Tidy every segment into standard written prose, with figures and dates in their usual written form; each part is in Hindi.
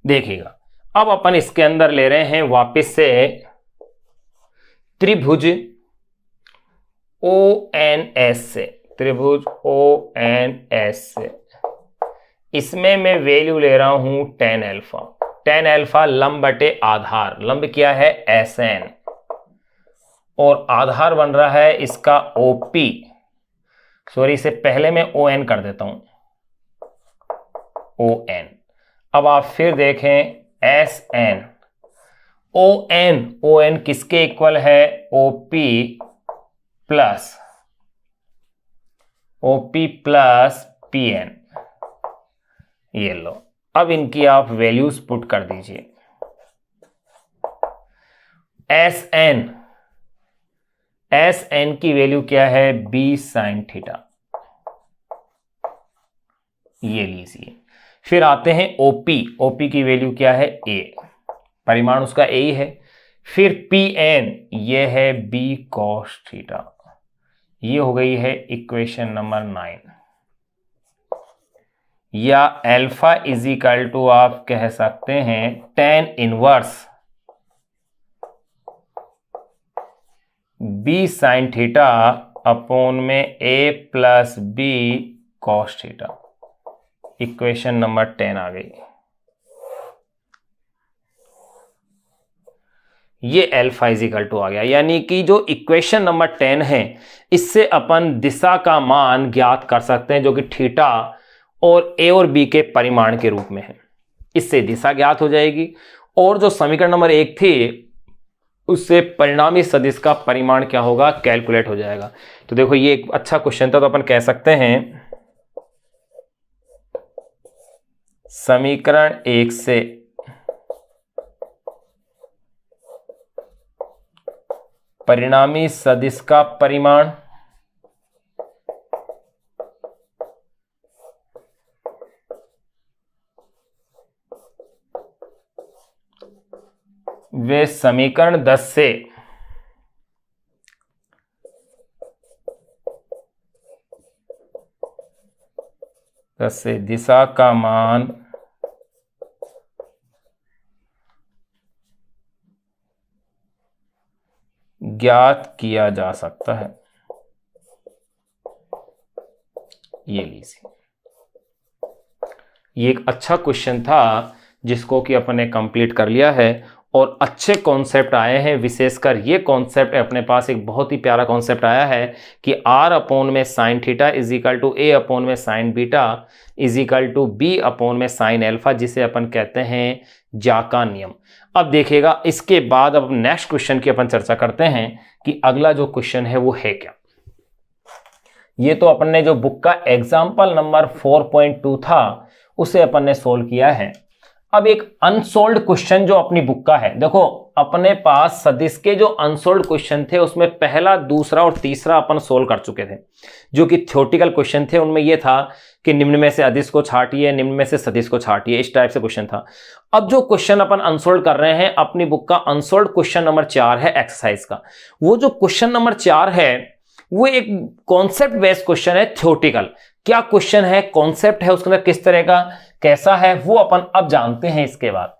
देखिएगा, अब अपन इसके अंदर ले रहे हैं वापस से त्रिभुज ONS से, त्रिभुज ONS से। इसमें मैं वैल्यू ले रहा हूं tan अल्फा। tan अल्फा लंब बटे आधार, लंब क्या है SN, और आधार बन रहा है इसका OP। सॉरी, इसे पहले मैं ON कर देता हूं, ON। अब आप फिर देखें SN, ON किसके इक्वल है, OP प्लस PN। ये लो, अब इनकी आप वैल्यूज पुट कर दीजिए। SN की वैल्यू क्या है, B sin थीटा, ये लीजिए। फिर आते हैं OP की वैल्यू क्या है, A, परिमाण उसका A ही है। फिर PN, ये है B cos थीटा, ये हो गई है इक्वेशन नंबर 9। या अल्फा इज इक्वल टू आप कह सकते हैं tan inverse B sin theta upon में A plus B cos theta, equation number 10 आ गई। ये अल्फा इजिकल टू आ गया, यानी कि जो इक्वेशन नंबर 10 है इससे अपन दिशा का मान ज्ञात कर सकते हैं, जो कि थीटा और A और B के परिमाण के रूप में है। इससे दिशा ज्ञात हो जाएगी। और जो समीकरण नंबर 1 थी उससे परिणामी सदिश का परिमाण क्या होगा, कैलकुलेट हो जाएगा। तो देखो ये एक अच्छा क्वेश्चन था, तो अपन कह सकते हैं समीकरण 1 से परिणामी सदिश का परिमाण वे समीकरण 10 से दिशा का मान ज्ञात किया जा सकता है। ये लीजिए, ये एक अच्छा क्वेश्चन था जिसको कि अपन ने कंप्लीट कर लिया है और अच्छे कॉन्सेप्ट आए हैं। विशेषकर ये कॉन्सेप्ट अपने पास एक बहुत ही प्यारा कॉन्सेप्ट आया है कि R अपॉन में sine theta is equal to A upon में sine beta is equal to B upon में साइन अल्फा, जिसे अपन कहते हैं जा का नियम। अब देखिएगा, इसके बाद अब नेक्स्ट क्वेश्चन की अपन चर्चा करते हैं कि अगला जो क्वेश्चन है वो है क्या। ये तो अपन ने जो बुक का एग्जाम्पल नंबर 4.2 था उसे अपन ने सोल्व किया है। अब एक अनसोल्ड क्वेश्चन जो अपनी बुक का है, देखो अपने पास सदिश के जो अनसोल्ड क्वेश्चन थे उसमें पहला, दूसरा और तीसरा अपन सोल्व कर चुके थे, जो कि थ्योरेटिकल क्वेश्चन थे। उनमें यह था कि निम्न में से अदिश को छाटिए, निम्न में से सदिश को छाटिए, इस टाइप से क्वेश्चन था। अब जो क्वेश्चन अपन अनसोल्व कर रहे हैं, अपनी बुक का अनसोल्ड क्वेश्चन नंबर 4 है एक्सरसाइज का। वो जो क्वेश्चन नंबर 4 है वो एक कॉन्सेप्ट बेस्ड क्वेश्चन है, थ्योरेटिकल। क्या क्वेश्चन है, कॉन्सेप्ट है, उसके अंदर किस तरह का, कैसा है, वो अपन अब जानते हैं। इसके बाद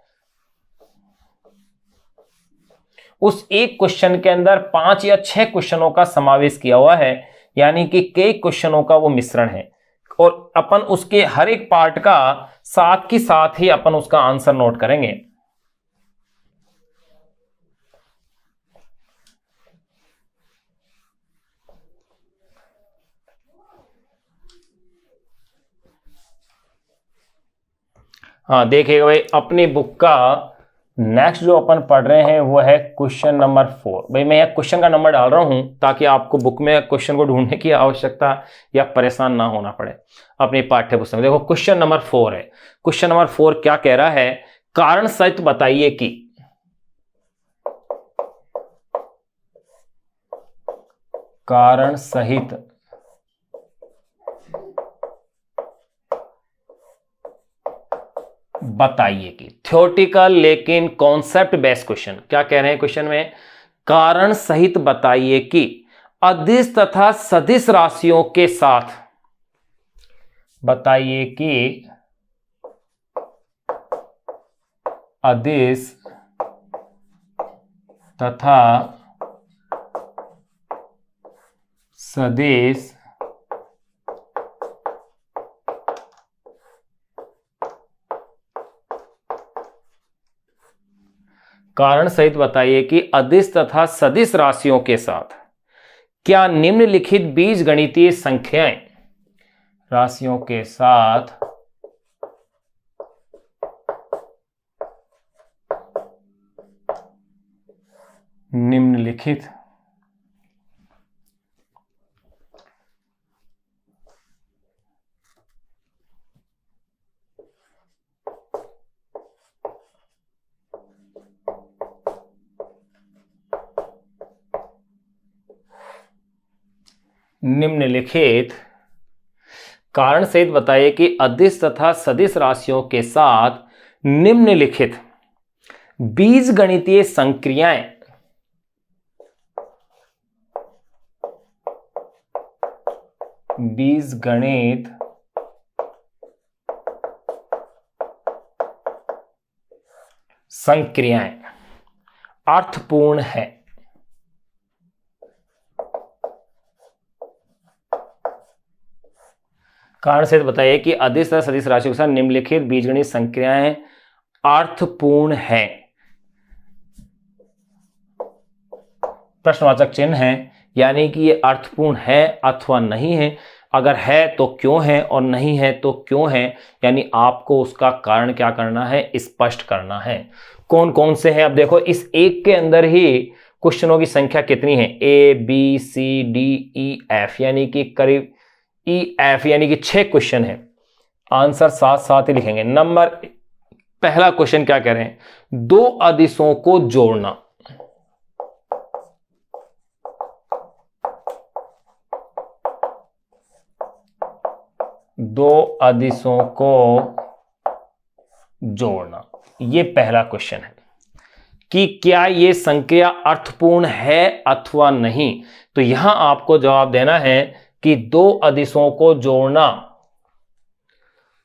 उस एक क्वेश्चन के अंदर 5 या 6 क्वेश्चनों का समावेश किया हुआ है, यानी कि कई क्वेश्चनों का वो मिश्रण है, और अपन उसके हर एक पार्ट का साथ ही साथ ही अपन उसका आंसर नोट करेंगे। हाँ देखिएगा भाई, अपनी बुक का नेक्स्ट जो अपन पढ़ रहे हैं वो है क्वेश्चन नंबर 4। भाई मैं यहाँ क्वेश्चन का नंबर डाल रहा हूं ताकि आपको बुक में क्वेश्चन को ढूंढने की आवश्यकता या परेशान ना होना पड़े अपनी पाठ्य पुस्तक में। देखो क्वेश्चन नंबर 4 है। क्वेश्चन नंबर 4 क्या कह रहा है, कारण सहित बताइए कि कारण सहित बताइए कि, थ्योरेटिकल लेकिन कॉन्सेप्ट बेस्ड क्वेश्चन। क्या कह रहे हैं क्वेश्चन में, कारण सहित बताइए कि अदिश तथा सदिश राशियों के साथ, बताइए कि अदिश तथा सदिश कारण सहित बताइए कि अदिश तथा सदिश राशियों के साथ क्या निम्नलिखित बीजगणितीय संख्याएं राशियों के साथ निम्नलिखित कारण सहित बताइए कि अदिश तथा सदिश राशियों के साथ निम्नलिखित बीजगणितीय संक्रियाएं बीजगणित संक्रियाएं अर्थपूर्ण है। कारण से बताइए कि अदिश तथा सदिश राशियों के साथ निम्नलिखित बीजगणित संक्रियाएं अर्थपूर्ण है। प्रश्नवाचक चिन्ह है, यानी कि ये अर्थपूर्ण है अथवा नहीं है। अगर है तो क्यों है और नहीं है तो क्यों है, यानी आपको उसका कारण क्या करना है, स्पष्ट करना है। कौन कौन से हैं अब देखो, इस एक के अंदर ही क्वेश्चनों की संख्या कितनी है, A B C D E F, यानी कि करीब ई एफ, यानी कि 6 क्वेश्चन है। आंसर साथ साथ ही लिखेंगे। नंबर पहला क्वेश्चन क्या कह रहे हैं, दो अदिशों को जोड़ना। दो अदिशों को जोड़ना, ये पहला क्वेश्चन है कि क्या ये संक्रिया अर्थपूर्ण है अथवा नहीं। तो यहां आपको जवाब देना है कि दो अदिशों को जोड़ना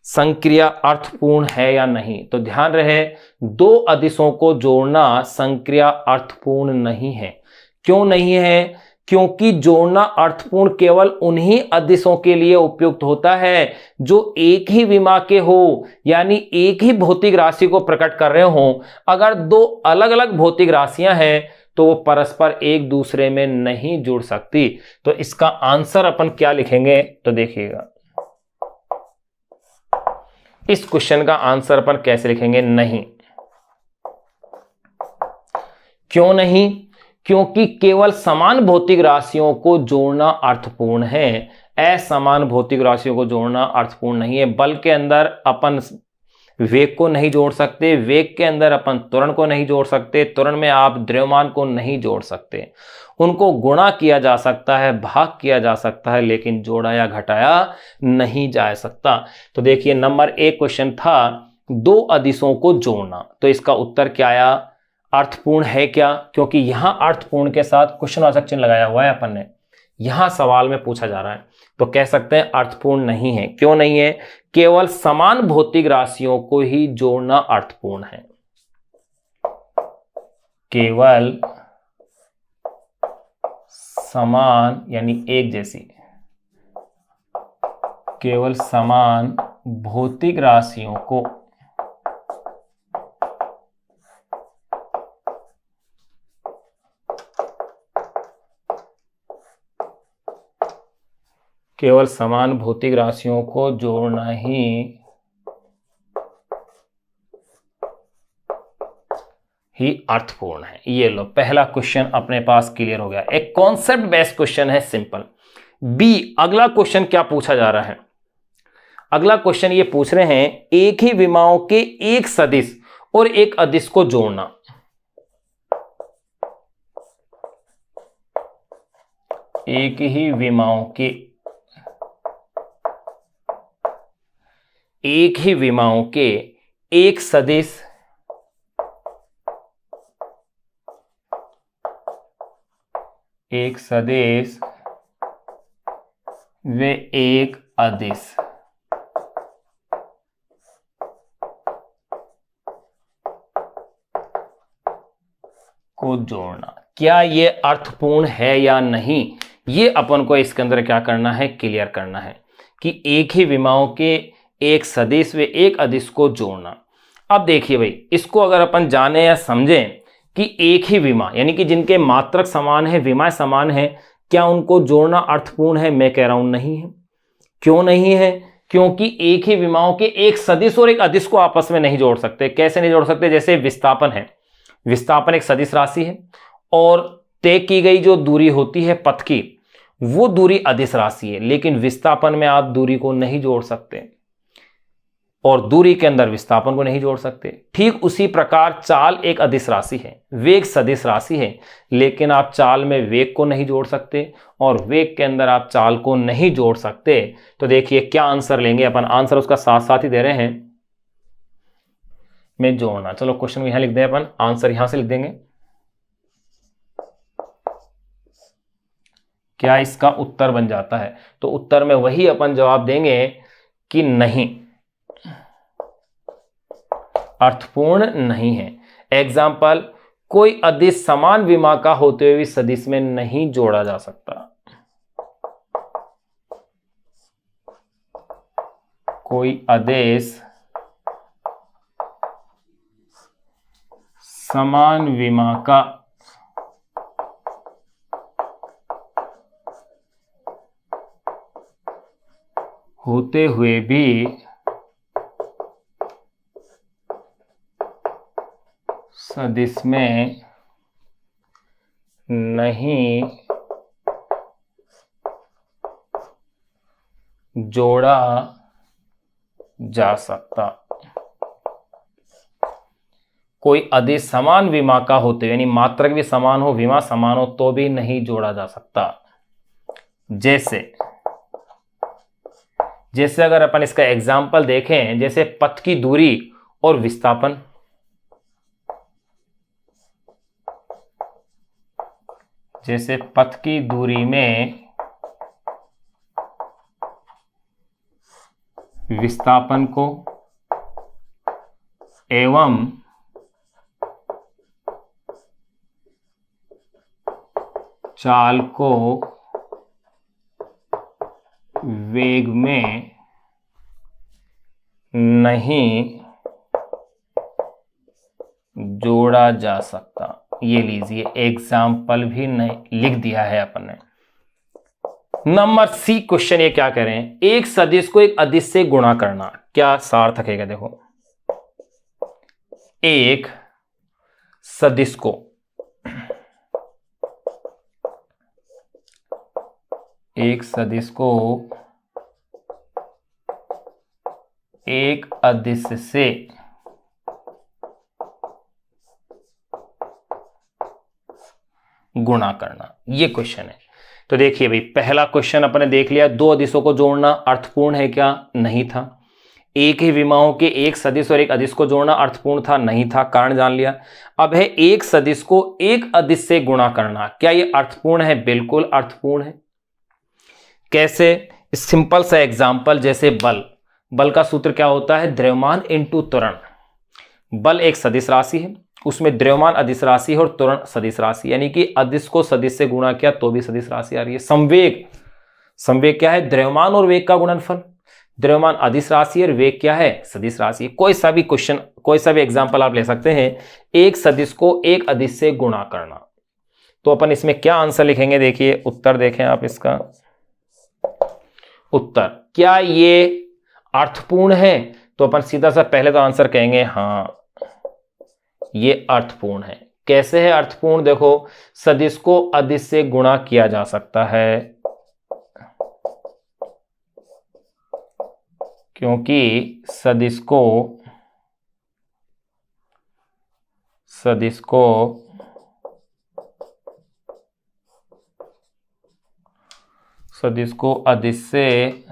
संक्रिया अर्थपूर्ण है या नहीं। तो ध्यान रहे, दो अदिशों को जोड़ना संक्रिया अर्थपूर्ण नहीं है। क्यों नहीं है, क्योंकि जोड़ना अर्थपूर्ण केवल उन्हीं अदिशों के लिए उपयुक्त होता है जो एक ही विमा के हो, यानी एक ही भौतिक राशि को प्रकट कर रहे हो। अगर दो अलग अलग भौतिक राशियां हैं तो वो परस्पर एक दूसरे में नहीं जुड़ सकती। तो इसका आंसर अपन क्या लिखेंगे, तो देखिएगा इस क्वेश्चन का आंसर अपन कैसे लिखेंगे, नहीं। क्यों नहीं, क्योंकि केवल समान भौतिक राशियों को जोड़ना अर्थपूर्ण है, असमान भौतिक राशियों को जोड़ना अर्थपूर्ण नहीं है। बल के अंदर अपन वेग को नहीं जोड़ सकते, वेग के अंदर अपन त्वरण को नहीं जोड़ सकते, त्वरण में आप द्रव्यमान को नहीं जोड़ सकते। उनको गुणा किया जा सकता है, भाग किया जा सकता है, लेकिन जोड़ा या घटाया नहीं जा सकता। तो देखिए नंबर 1 क्वेश्चन था दो अदिशों को जोड़ना, तो इसका उत्तर क्या आया, अर्थपूर्ण है। क्या, क्योंकि यहां अर्थपूर्ण के साथ क्वेश्चनवाचक चिन्ह लगाया हुआ है अपन ने, यहां सवाल में पूछा जा रहा है, तो कह सकते हैं अर्थपूर्ण नहीं है। क्यों नहीं है, केवल समान भौतिक राशियों को ही जोड़ना अर्थपूर्ण है। केवल समान यानी एक जैसी, केवल समान भौतिक राशियों को केवल समान भौतिक राशियों को जोड़ना ही अर्थपूर्ण है। ये लो पहला क्वेश्चन अपने पास क्लियर हो गया। एक कॉन्सेप्ट बेस्ड क्वेश्चन है, सिंपल। बी, अगला क्वेश्चन क्या पूछा जा रहा है, अगला क्वेश्चन ये पूछ रहे हैं एक ही विमाओं के एक सदिश और एक अदिश को जोड़ना। एक ही विमाओं के एक सदिश व एक अदिश। को जोड़ना, क्या ये अर्थपूर्ण है या नहीं, ये अपन को इसके अंदर क्या करना है, क्लियर करना है कि एक ही विमाओं के एक सदिश व एक अदिश को जोड़ना। अब देखिए भाई, इसको अगर अपन जाने या समझें कि एक ही विमा यानी कि जिनके मात्रक समान है, विमाएं समान है, क्या उनको जोड़ना अर्थपूर्ण है? मैं कह रहा हूं नहीं है। क्यों नहीं है? क्योंकि एक ही विमाओं के एक सदिश और एक अदिश को आपस में नहीं जोड़ सकते। कैसे नहीं जोड़ सकते? जैसे विस्थापन है, विस्थापन एक सदिश राशि है और तय की गई जो दूरी होती है पथ की, वो दूरी अदिश राशि है, लेकिन विस्थापन में आप दूरी को नहीं जोड़ सकते और दूरी के अंदर विस्थापन को नहीं जोड़ सकते। ठीक उसी प्रकार चाल एक अदिश राशि है, वेग सदिश राशि है, लेकिन आप चाल में वेग को नहीं जोड़ सकते और वेग के अंदर आप चाल को नहीं जोड़ सकते। तो देखिए क्या आंसर लेंगे अपन, आंसर उसका साथ साथ ही दे रहे हैं में जोड़ना। चलो क्वेश्चन यहां लिख दें अपन, आंसर यहां से लिख देंगे। क्या इसका उत्तर बन जाता है? तो उत्तर में वही अपन जवाब देंगे कि नहीं, अर्थपूर्ण नहीं है। एग्जाम्पल, कोई अदिश समान विमा का होते हुए भी सदिश में नहीं जोड़ा जा सकता। कोई अदिश समान विमा का होते हुए भी सदिश में नहीं जोड़ा जा सकता। कोई अदिश समान विमा का होते हुए, यानी मात्रक भी समान हो, विमा समान हो, तो भी नहीं जोड़ा जा सकता। जैसे अगर अपन इसका एग्जाम्पल देखें, जैसे पथ की दूरी और विस्थापन, जैसे पथ की दूरी में विस्थापन को एवं चाल को वेग में नहीं जोड़ा जा सकता। ये लीजिए एग्जाम्पल भी नहीं लिख दिया है अपन ने। नंबर सी क्वेश्चन ये क्या कह रहे हैं, एक सदिश को एक अदिश से गुणा करना, क्या सार्थक है? देखो, एक सदिश को एक अदिश से गुणा करना, ये क्वेश्चन है। तो देखिए भाई, पहला क्वेश्चन अपने देख लिया, दो अदिशों को जोड़ना अर्थपूर्ण है क्या? नहीं था। एक ही विमाओं के एक सदिश और एक अदिश को जोड़ना अर्थपूर्ण था? नहीं था, कारण जान लिया। अब है एक सदिश को एक अदिश से गुणा करना, क्या यह अर्थपूर्ण है? बिल्कुल अर्थपूर्ण है। कैसे? सिंपल सा एग्जांपल, जैसे बल का सूत्र क्या होता है? द्रव्यमान इंटू त्वरण। बल एक सदिश राशि है, उसमें द्रव्यमान अदिश राशि है और त्वरण सदिश राशि, यानी कि अदिश को सदिश से गुणा किया तो भी सदिश राशि आ रही है। संवेग क्या है? द्रव्यमान और वेग का गुणनफल। द्रव्यमान अदिश राशि और वेग क्या है? सदिश राशि। कोई सा भी क्वेश्चन, कोई सा भी एग्जांपल आप ले सकते हैं, एक सदिश को एक अदिश से गुणा करना। तो अपन इसमें क्या आंसर लिखेंगे? देखिए उत्तर देखें आप इसका उत्तर, क्या ये अर्थपूर्ण है? तो अपन सीधा सा पहले तो आंसर कहेंगे हाँ, ये अर्थपूर्ण है। कैसे है अर्थपूर्ण? देखो, सदिश को अदिश से गुणा किया जा सकता है, क्योंकि सदिश को अदिश से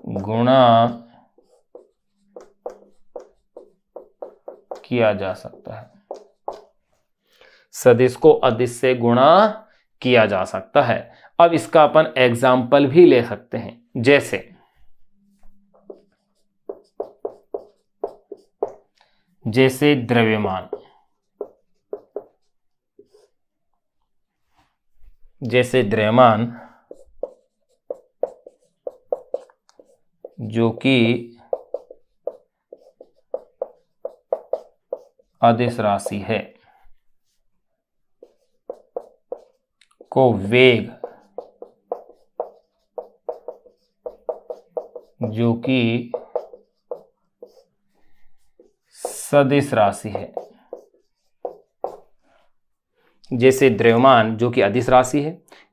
गुणा किया जा सकता है। सदिश को अदिश से गुणा किया जा सकता है। अब इसका अपन एग्जाम्पल भी ले सकते हैं, जैसे द्रव्यमान। जैसे द्रव्यमान जो कि अदिश राशि है को वेग जो कि सदिश राशि है। जैसे द्रव्यमान जो कि अदिश राशि है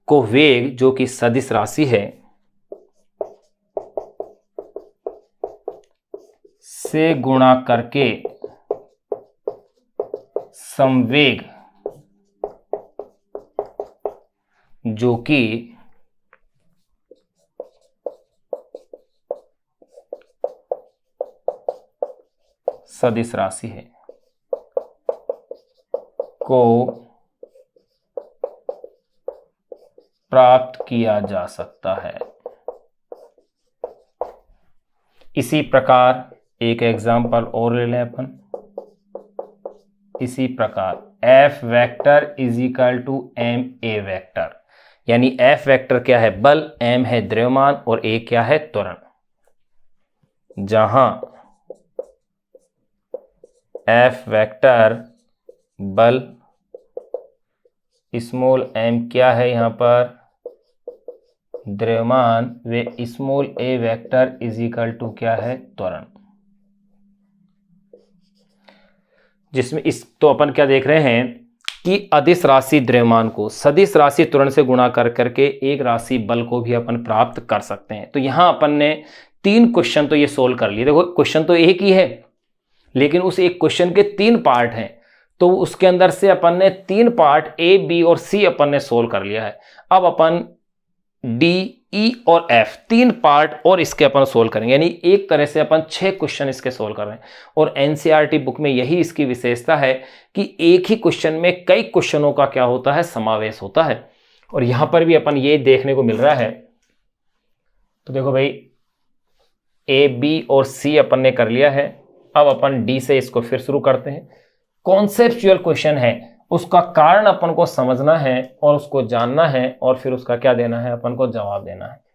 को वेग जो कि सदिश राशि है से गुणा करके संवेग जो कि सदिश राशि है को प्राप्त किया जा सकता है। इसी प्रकार एक एग्जाम्पल और ले लें अपन। इसी प्रकार F vector is equal to m a vector, यानी F वेक्टर क्या है? बल, m है द्रव्यमान और a क्या है? त्वरण। जहां F वेक्टर बल, स्मॉल m क्या है यहां पर? द्रव्यमान, वे small a vector is equal to क्या है? त्वरण। जिसमें इस तो अपन क्या देख रहे हैं कि अदिश राशि द्रव्यमान को सदिश राशि त्वरण से गुणा कर करके एक राशि बल को भी अपन प्राप्त कर सकते हैं। तो यहां अपन ने 3 क्वेश्चन तो ये सोल्व कर लिए। देखो क्वेश्चन तो एक ही है लेकिन उस एक क्वेश्चन के 3 पार्ट हैं, तो उसके अंदर से अपन ने 3 पार्ट ए, बी और सी अपन ने सोल्व कर लिया है। अब अपन डी, ई और एफ 3 पार्ट और इसके अपन सोल्व करेंगे, यानी एक तरह से अपन 6 क्वेश्चन इसके सोल्व कर रहे हैं। और एनसीईआरटी बुक में यही इसकी विशेषता है कि एक ही क्वेश्चन में कई क्वेश्चनों का क्या होता है? समावेश होता है। और यहां पर भी अपन ये देखने को मिल रहा है। तो देखो भाई, ए, बी और सी अपन ने कर लिया है। अब अपन डी से इसको फिर शुरू करते हैं। कॉन्सेप्चुअल क्वेश्चन है, उसका कारण अपन को समझना है और उसको जानना है और फिर उसका क्या देना है? अपन को जवाब देना है।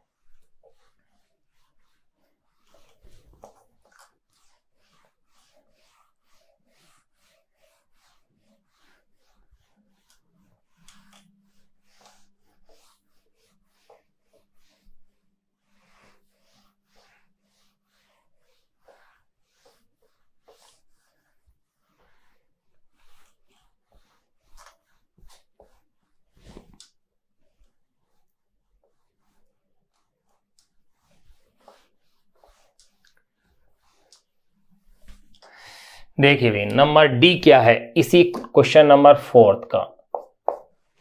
देखिए भाई, नंबर डी क्या है? इसी क्वेश्चन नंबर 4 का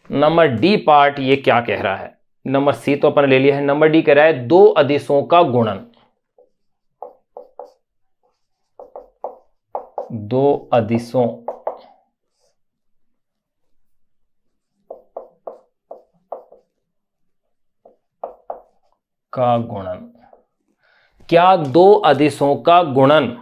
नंबर डी पार्ट ये क्या कह रहा है? नंबर सी तो अपन ले लिया है। नंबर डी कह रहा है 2 अदिशों का गुणन। 2 अदिशों का गुणन। क्या 2 अदिशों का गुणन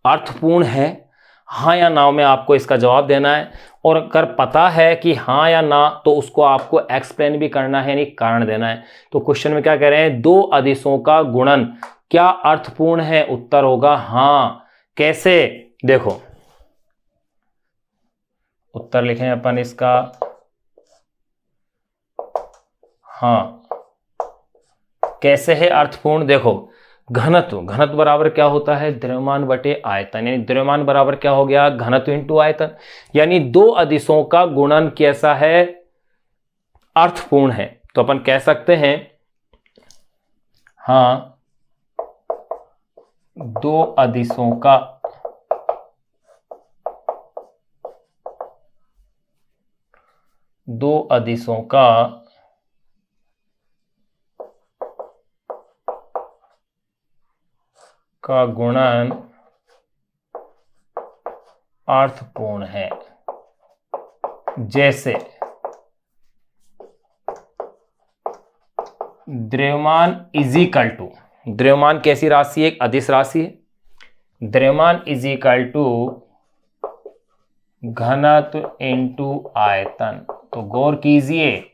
अर्थपूर्ण है? हाँ या ना में आपको इसका जवाब देना है। और अगर पता है कि हाँ या ना तो उसको आपको एक्सप्लेन भी करना है, यानी कारण देना है। तो क्वेश्चन में क्या कह रहे हैं? 2 अदिशों का गुणन क्या अर्थपूर्ण है? उत्तर होगा हाँ। कैसे? देखो उत्तर लिखें अपन इसका हाँ। कैसे है अर्थपूर्ण? देखो, घनत्व बराबर क्या होता है? द्रव्यमान बटे आयतन, यानी द्रव्यमान बराबर क्या हो गया? घनत्व इंटू आयतन। यानी 2 अदिशों का गुणन कैसा है? अर्थपूर्ण है। तो अपन कह सकते हैं हाँ, 2 अदिशों का गुणन अर्थपूर्ण है। जैसे द्रव्यमान इज इक्वल टू, द्रव्यमान कैसी राशि है? एक अदिश राशि है। द्रव्यमान इज इक्वल टू घनत्व इंटू आयतन। तो गौर कीजिए,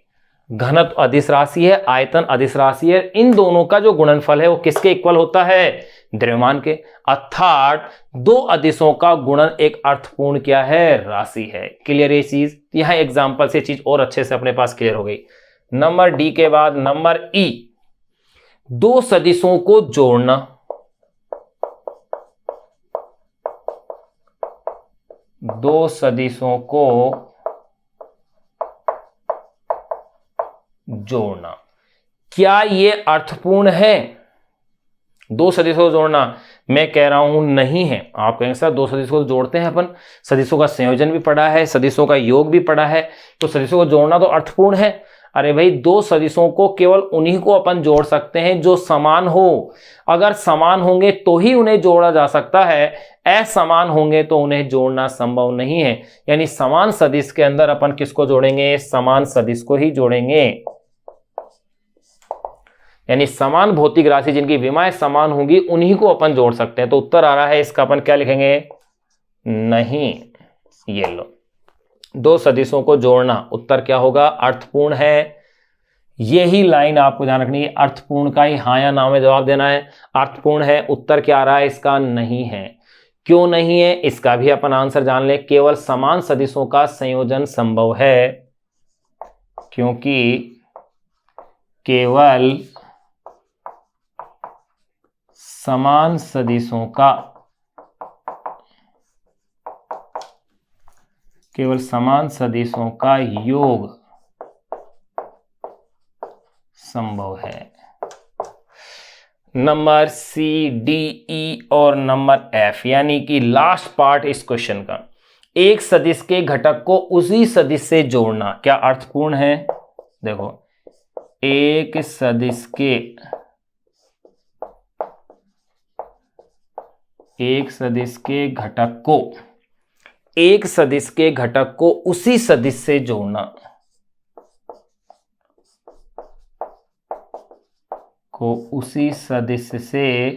घनत्व अदिश राशि है, आयतन अदिश राशि है, इन दोनों का जो गुणनफल है वो किसके इक्वल होता है? द्रव्यमान के। अर्थात दो अदिशों का गुणन एक अर्थपूर्ण क्या है? राशि है। क्लियर ये चीज? यहां एग्जांपल से चीज और अच्छे से अपने पास क्लियर हो गई। नंबर डी के बाद नंबर ई, दो सदिशों को जोड़ना। दो सदिशों को जोड़ना, क्या ये अर्थपूर्ण है? दो सदिशों को जोड़ना, मैं कह रहा हूं नहीं है। आप कहेंगे सर दो सदिशों को जोड़ते हैं अपन, सदिशों का संयोजन भी पढ़ा है, सदिशों का योग भी पढ़ा है, तो सदिशों को जोड़ना तो अर्थपूर्ण है। अरे भाई, दो सदिशों को केवल उन्हीं को अपन जोड़ सकते हैं जो समान हो। अगर समान होंगे तो ही उन्हें जोड़ा जा सकता है, असमान होंगे तो उन्हें जोड़ना संभव नहीं है। यानी समान सदिश के अंदर अपन किसको जोड़ेंगे? समान सदिश को ही जोड़ेंगे। यानी समान भौतिक राशि जिनकी विमाएं समान होंगी उन्हीं को अपन जोड़ सकते हैं। तो उत्तर आ रहा है इसका, अपन क्या लिखेंगे? नहीं। ये लो, दो सदिशों को जोड़ना, उत्तर क्या होगा? अर्थपूर्ण है। यही लाइन आपको ध्यान रखनी है, अर्थपूर्ण का ही हाँ या ना में जवाब देना है। अर्थपूर्ण है, उत्तर क्या आ रहा है इसका? नहीं है। क्यों नहीं है इसका भी अपन आंसर जान ले। केवल समान सदिशों का संयोजन संभव है, क्योंकि केवल समान सदिशों का, केवल समान सदिशों का योग संभव है। नंबर सी, डी, ई और नंबर एफ, यानी कि लास्ट पार्ट इस क्वेश्चन का, एक सदिश के घटक को उसी सदिश से जोड़ना, क्या अर्थपूर्ण है? देखो, एक सदिश के घटक को, एक सदिश के घटक को उसी सदिश से जोड़ना, को उसी सदिश से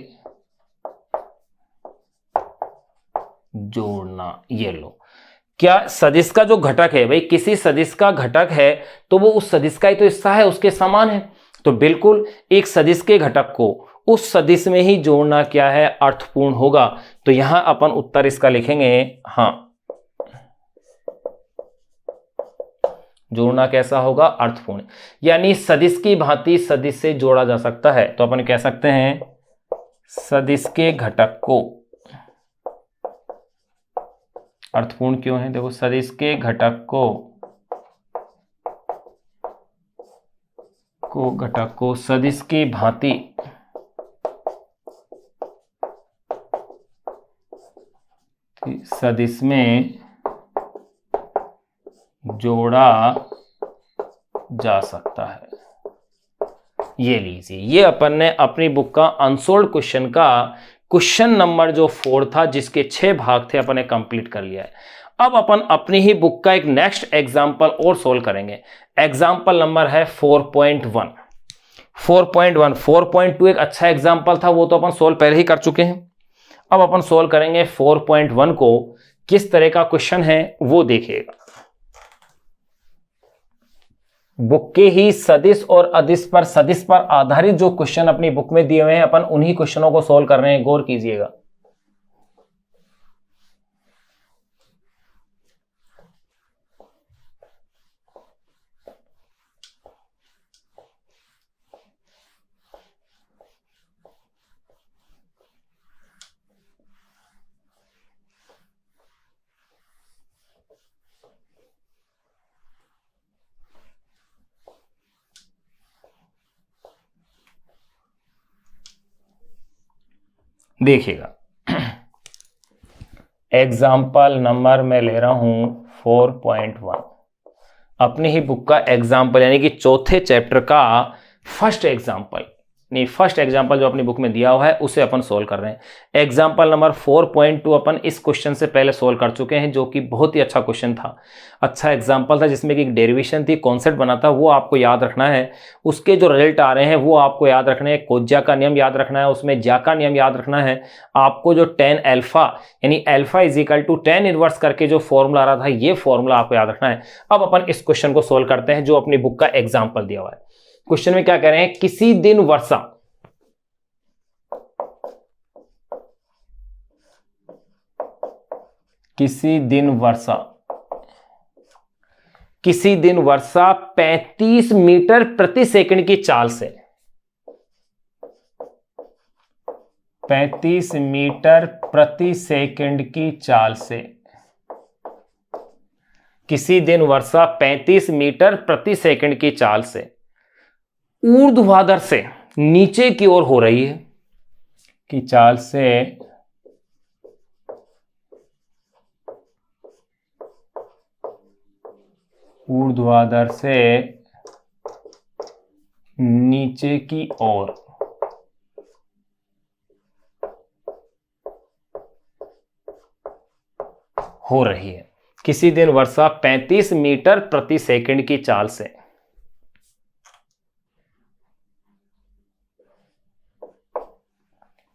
जोड़ना। ये लो, क्या सदिश का जो घटक है, भाई किसी सदिश का घटक है तो वो उस सदिश का ही तो हिस्सा है, उसके समान है। तो बिल्कुल एक सदिश के घटक को उस सदिश में ही जोड़ना क्या है? अर्थपूर्ण होगा। तो यहां अपन उत्तर इसका लिखेंगे हाँ। जोड़ना कैसा होगा? अर्थपूर्ण। यानी सदिश की भांति सदिश से जोड़ा जा सकता है। तो अपन कह सकते हैं सदिश के घटक को, अर्थपूर्ण क्यों है? देखो, सदिश के घटक को सदिश की भांति सदिश में जोड़ा जा सकता है। ये लीजिए, ये अपन ने अपनी बुक का अनसोल्ड क्वेश्चन का क्वेश्चन नंबर जो 4 था, जिसके 6 भाग थे, अपन ने कंप्लीट कर लिया है। अब अपन अपनी ही बुक का एक नेक्स्ट एग्जाम्पल और सोल्व करेंगे। एग्जाम्पल नंबर है 4.1। 4.1, 4.2 एक अच्छा एग्जाम्पल था, वो तो अपन सोल्व पहले ही कर चुके हैं। अब अपन सोल्व करेंगे 4.1 को। किस तरह का क्वेश्चन है वो देखिएगा। बुक के ही सदिश और अदिश पर, सदिश पर आधारित जो क्वेश्चन अपनी बुक में दिए हुए हैं, अपन उन्हीं क्वेश्चनों को सोल्व कर रहे हैं। गौर कीजिएगा। देखिएगा, एग्जाम्पल नंबर मैं ले रहा हूं 4.1, अपनी ही बुक का एग्जाम्पल, यानी कि चौथे चैप्टर का फर्स्ट एग्जाम्पल। नहीं, फर्स्ट एग्जांपल जो अपनी बुक में दिया हुआ है उसे अपन सोल्व कर रहे हैं। एग्जांपल नंबर 4.2 अपन इस क्वेश्चन से पहले सोल्व कर चुके हैं, जो कि बहुत ही अच्छा क्वेश्चन था, अच्छा एग्जांपल था, जिसमें कि एक डेरिवेशन थी, कॉन्सेप्ट बना था, वो आपको याद रखना है। उसके जो रिजल्ट आ रहे हैं वो आपको याद रखने हैं। कोज्जा का नियम याद रखना है, उसमें जा का नियम याद रखना है आपको। जो tan अल्फा यानी alpha is equal to tan inverse करके जो फॉर्मूला आ रहा था, ये फॉर्मूला आपको याद रखना है। अब अपन इस क्वेश्चन को सोल्व करते हैं जो अपनी बुक का एग्जाम्पल दिया हुआ है। क्वेश्चन में क्या कह रहे हैं, किसी दिन वर्षा किसी दिन वर्षा 35 मीटर प्रति सेकंड की चाल से 35 मीटर प्रति सेकंड की चाल से किसी दिन वर्षा 35 मीटर प्रति सेकंड की चाल से ऊर्ध्वाधर से नीचे की ओर हो रही है, की चाल से ऊर्ध्वाधर से नीचे की ओर हो रही है। किसी दिन वर्षा 35 मीटर प्रति सेकंड की चाल से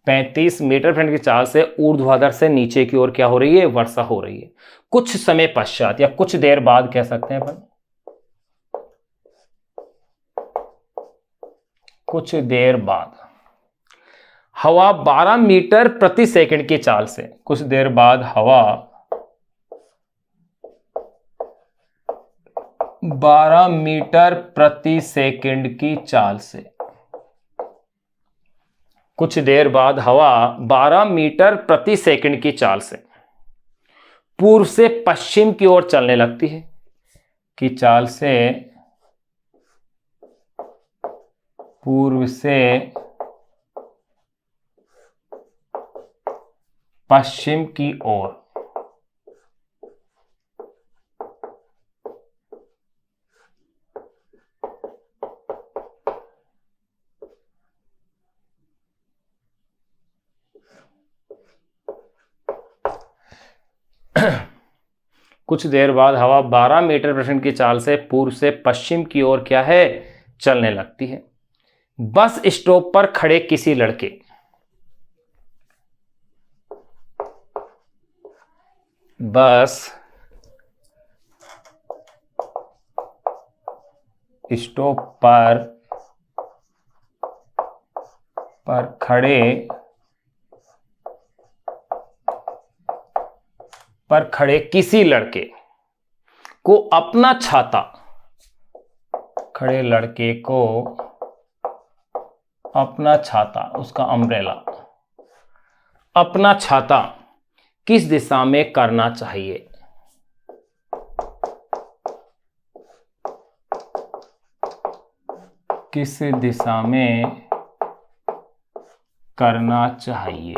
35 मीटर प्रति सेकंड की चाल से ऊर्ध्वाधर से नीचे की ओर क्या हो रही है, वर्षा हो रही है। कुछ समय पश्चात या कुछ देर बाद कह सकते हैं अपन, कुछ देर बाद हवा 12 मीटर प्रति सेकंड की चाल से, कुछ देर बाद हवा 12 मीटर प्रति सेकंड की चाल से, कुछ देर बाद हवा 12 मीटर प्रति सेकंड की चाल से पूर्व से पश्चिम की ओर चलने लगती है, की चाल से पूर्व से पश्चिम की ओर कुछ देर बाद हवा 12 मीटर प्रति सेकंड की चाल से पूर्व से पश्चिम की ओर क्या है, चलने लगती है। बस स्टॉप पर खड़े किसी लड़के बस स्टॉप पर खड़े किसी लड़के को अपना छाता, खड़े लड़के को अपना छाता, उसका अम्ब्रेला, अपना छाता किस दिशा में करना चाहिए, किस दिशा में करना चाहिए।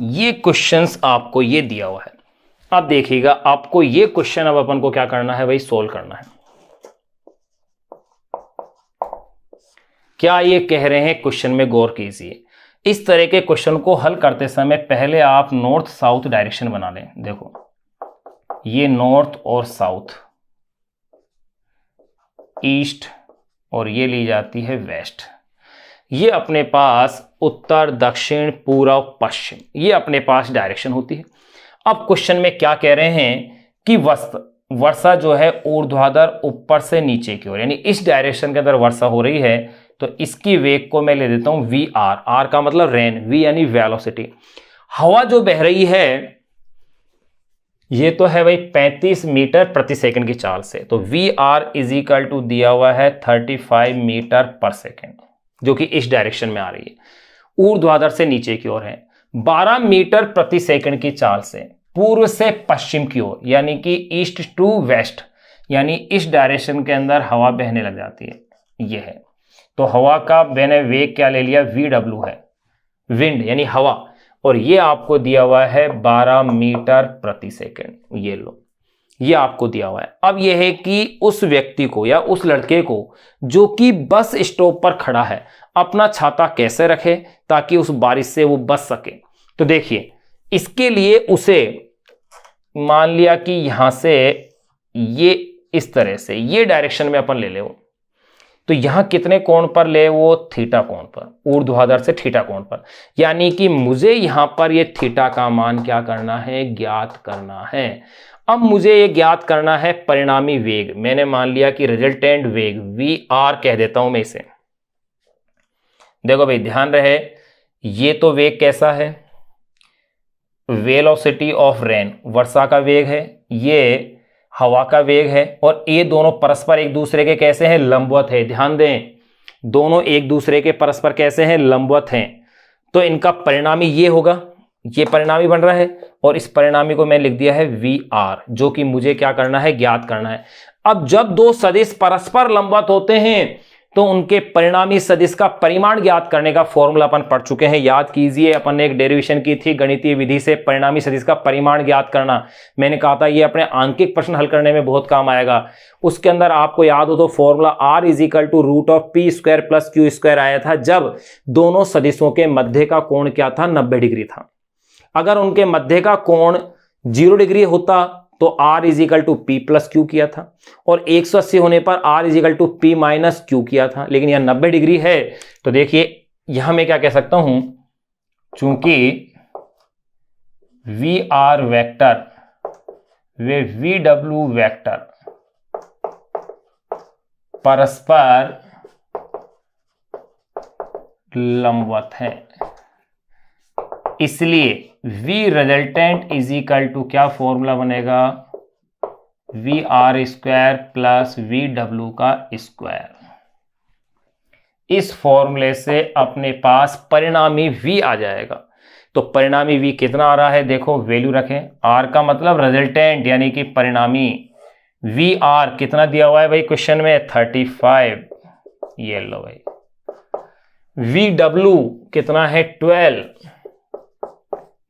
ये क्वेश्चंस आपको ये दिया हुआ है। अब देखिएगा, आपको ये क्वेश्चन अब अपन को क्या करना है भाई, सोल्व करना है। क्या ये कह रहे हैं, क्वेश्चन में गौर कीजिए। इस तरह के क्वेश्चन को हल करते समय पहले आप नॉर्थ साउथ डायरेक्शन बना लें। देखो ये नॉर्थ और साउथ, ईस्ट और ये ली जाती है वेस्ट। ये अपने पास उत्तर दक्षिण पूर्व पश्चिम, ये अपने पास डायरेक्शन होती है। अब क्वेश्चन में क्या कह रहे हैं कि वर्षा जो है ऊर्ध्वाधर ऊपर से नीचे की ओर, यानी इस डायरेक्शन के अंदर वर्षा हो रही है। तो इसकी वेग को मैं ले देता हूं वी आर, आर का मतलब रेन, वी यानी वेलोसिटी। हवा जो बह रही है ये तो है भाई 35 मीटर प्रति सेकंड की चाल से, तो v r is equal to दिया हुआ है 35 मीटर पर सेकेंड, जो कि इस डायरेक्शन में आ रही है, ऊर्ध्वाधर से नीचे की ओर है। 12 मीटर प्रति सेकंड की चाल से पूर्व से पश्चिम की ओर, यानी कि ईस्ट टू वेस्ट, यानी इस डायरेक्शन के अंदर हवा बहने लग जाती है, ये है। तो हवा का मैंने वेग क्या ले लिया, VW है, विंड यानी हवा, और ये आपको दिया हुआ है 12 मीटर प्रति सेकंड, ये लो। ये आपको दिया हुआ है। अब यह है कि उस व्यक्ति को या उस लड़के को जो कि बस स्टॉप पर खड़ा है अपना छाता कैसे रखे ताकि उस बारिश से वो बच सके। तो देखिए, इसके लिए उसे मान लिया कि यहां से ये इस तरह से ये डायरेक्शन में अपन ले ले वो, तो यहां कितने कोण पर ले वो, थीटा कोण पर, ऊर्ध्वाधर से थीटा कोण पर। यानी कि मुझे यहां पर ये थीटा का मान क्या करना है, ज्ञात करना है। अब मुझे ये ज्ञात करना है परिणामी वेग। मैंने मान लिया कि रिजल्टेंट वेग VR कह देता हूं मैं इसे। देखो भाई ध्यान रहे, ये तो वेग कैसा है, वेलोसिटी ऑफ रेन, वर्षा का वेग है, ये हवा का वेग है, और ये दोनों परस्पर एक दूसरे के कैसे हैं, लंबवत है। ध्यान दें, दोनों एक दूसरे के परस्पर कैसे हैं, लंबवत हैं। तो इनका परिणामी ये होगा, ये परिणामी बन रहा है, और इस परिणामी को मैं लिख दिया है VR, जो कि मुझे क्या करना है, ज्ञात करना है। अब जब दो सदिश परस्पर लंबवत होते हैं तो उनके परिणामी सदिश का परिमाण ज्ञात करने का फॉर्मूला अपन पढ़ चुके हैं, याद कीजिए। अपन ने एक डेरिवेशन की थी गणितीय विधि से, परिणामी सदिश का परिमाण ज्ञात करना। मैंने कहा था ये अपने आंकिक प्रश्न हल करने में बहुत काम आएगा। उसके अंदर आपको याद हो तो फॉर्मूला R = p² + q² आया था, जब दोनों सदिशों के मध्य का कोण क्या था, 90 डिग्री था। अगर उनके मध्य का कोण 0 डिग्री होता तो R = p + q किया था, और 180 होने पर R = p - q किया था। लेकिन यह 90 डिग्री है, तो देखिए यहां मैं क्या कह सकता हूं, चूंकि VR वेक्टर वे VW वेक्टर परस्पर लंबवत है, इसलिए V रिजल्टेंट = क्या फॉर्मूला बनेगा, VR² + VW का स्क्वायर। इस फॉर्मूले से अपने पास परिणामी V आ जाएगा। तो परिणामी V कितना आ रहा है, देखो वैल्यू रखें, R का मतलब रिजल्टेंट यानी कि परिणामी, VR कितना दिया हुआ है भाई क्वेश्चन में, 35। ये लो भाई, VW कितना है, 12,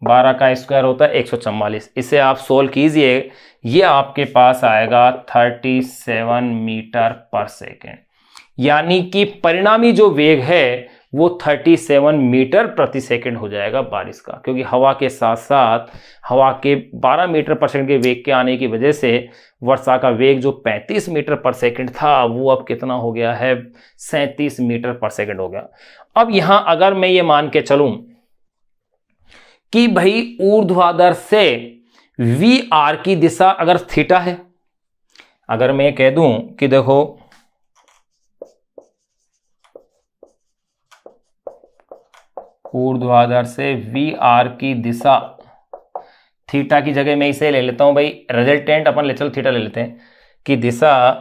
12 का स्क्वायर होता है 144। इसे आप सोल्व कीजिए, ये आपके पास आएगा 37 मीटर/सेकेंड। यानी कि परिणामी जो वेग है वो 37 मीटर/सेकेंड हो जाएगा बारिश का, क्योंकि हवा के साथ साथ हवा के 12 मीटर/सेकेंड के वेग के आने की वजह से वर्षा का वेग जो 35 मीटर/सेकेंड था वो अब कितना हो गया है, 37 मीटर/सेकेंड हो गया। अब यहां अगर मैं ये मान के चलूं कि भाई ऊर्ध्वाधर से VR की दिशा अगर थीटा है, अगर मैं कह दूं कि देखो ऊर्ध्वाधर से VR की दिशा, थीटा की जगह मैं इसे ले लेता हूं भाई, रिजल्टेंट अपन ले चल थीटा ले लेते हैं, कि दिशा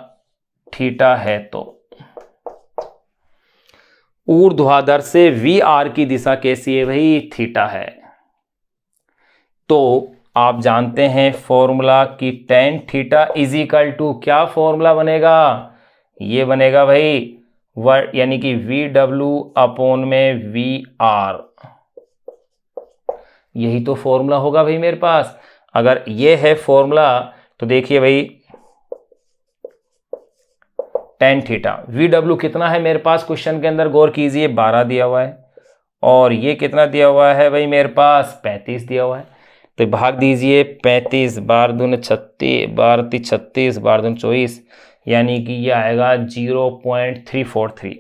थीटा है, तो ऊर्ध्वाधर से VR की दिशा कैसी है भाई, थीटा है। तो आप जानते हैं फॉर्मूला कि tan θ क्या फॉर्मूला बनेगा, ये बनेगा भाई यानी कि VW/VR, यही तो फॉर्मूला होगा भाई मेरे पास। अगर ये है फॉर्मूला तो देखिए भाई tan θ, VW कितना है मेरे पास क्वेश्चन के अंदर, गौर कीजिए 12 दिया हुआ है, और ये कितना दिया हुआ है भाई मेरे पास, 35 दिया हुआ है। तो भाग दीजिए, 35 12 दूनी 36, 12 × 36, 12 दूनी 24, यानी कि ये आएगा 0.343,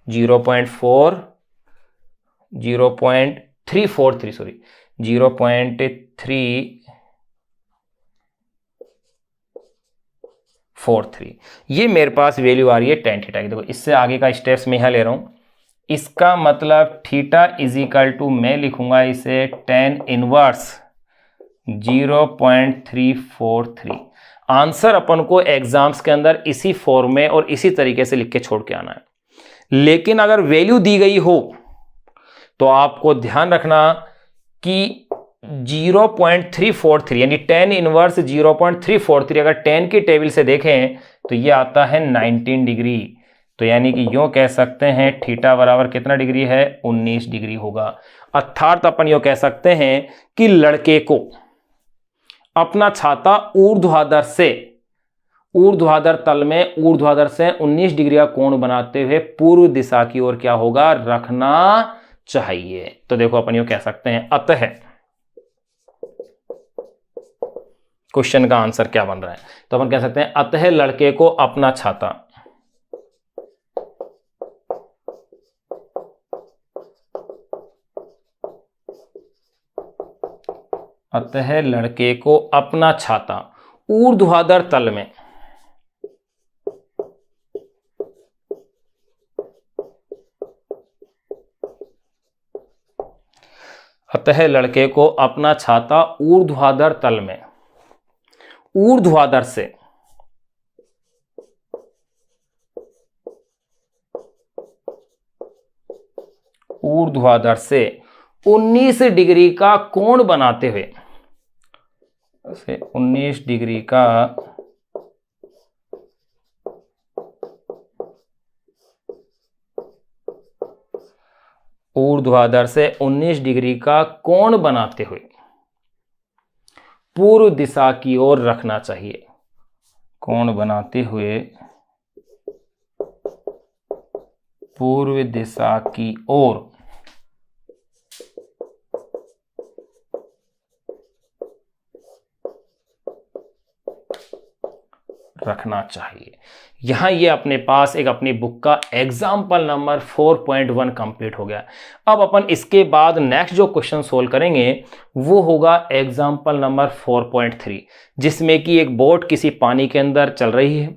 0.343 सॉरी 0.343, ये मेरे पास वैल्यू आ रही है tan θ की। देखो इससे आगे का स्टेप्स मैं यहाँ ले रहा हूँ। इसका मतलब θ मैं लिखूंगा इसे tan 1 0.343। आंसर अपन को एग्जाम्स के अंदर इसी फॉर्म में और इसी तरीके से लिख के छोड़ के आना है। लेकिन अगर वैल्यू दी गई हो तो आपको ध्यान रखना कि 0.343 यानी tan 1 0.343 अगर tan की टेबल से देखें तो ये आता है 19 डिग्री। तो यानी कि यूं कह सकते हैं थीटा बराबर कितना डिग्री है, 19 डिग्री होगा। अर्थात अपन यूं कह सकते हैं कि लड़के को अपना छाता ऊर्ध्वाधर तल में ऊर्ध्वाधर से 19 डिग्री का कोण बनाते हुए पूर्व दिशा की ओर क्या होगा, रखना चाहिए। तो देखो अपन यूं कह सकते हैं, अतः क्वेश्चन का आंसर क्या बन रहा है, तो अपन कह सकते हैं अतः लड़के को अपना छाता ऊर्ध्वाधर तल में ऊर्ध्वाधर तल में ऊर्ध्वाधर से 19 डिग्री का कोण बनाते हुए 19 डिग्री का ऊर्ध्वाधर से 19 डिग्री का कोण बनाते हुए पूर्व दिशा की ओर रखना चाहिए। कोण बनाते हुए पूर्व दिशा की ओर रखना चाहिए। यहां ये अपने पास एक अपनी बुक का एग्जाम्पल नंबर 4.1 कंप्लीट हो गया। अब अपन इसके बाद नेक्स्ट जो क्वेश्चन सोल्व करेंगे वो होगा एग्जाम्पल नंबर 4.3, जिसमें कि एक बोट किसी पानी के अंदर चल रही है,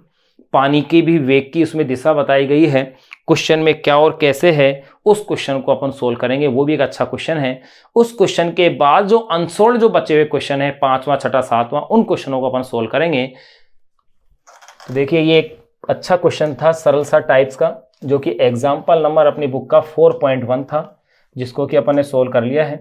पानी की भी वेग की उसमें दिशा बताई गई है। क्वेश्चन में क्या और कैसे है उस क्वेश्चन को अपन सोल्व करेंगे, वो भी एक अच्छा क्वेश्चन है। उस क्वेश्चन के बाद जो अनसोल्व जो बचे हुए क्वेश्चन है 5वां 6वां 7वां, उन क्वेश्चनों को अपन सोल्व करेंगे। देखिए ये एक अच्छा क्वेश्चन था सरल सा टाइप्स का, जो कि एग्जाम्पल नंबर अपनी बुक का 4.1 था, जिसको कि अपन ने सोल्व कर लिया है।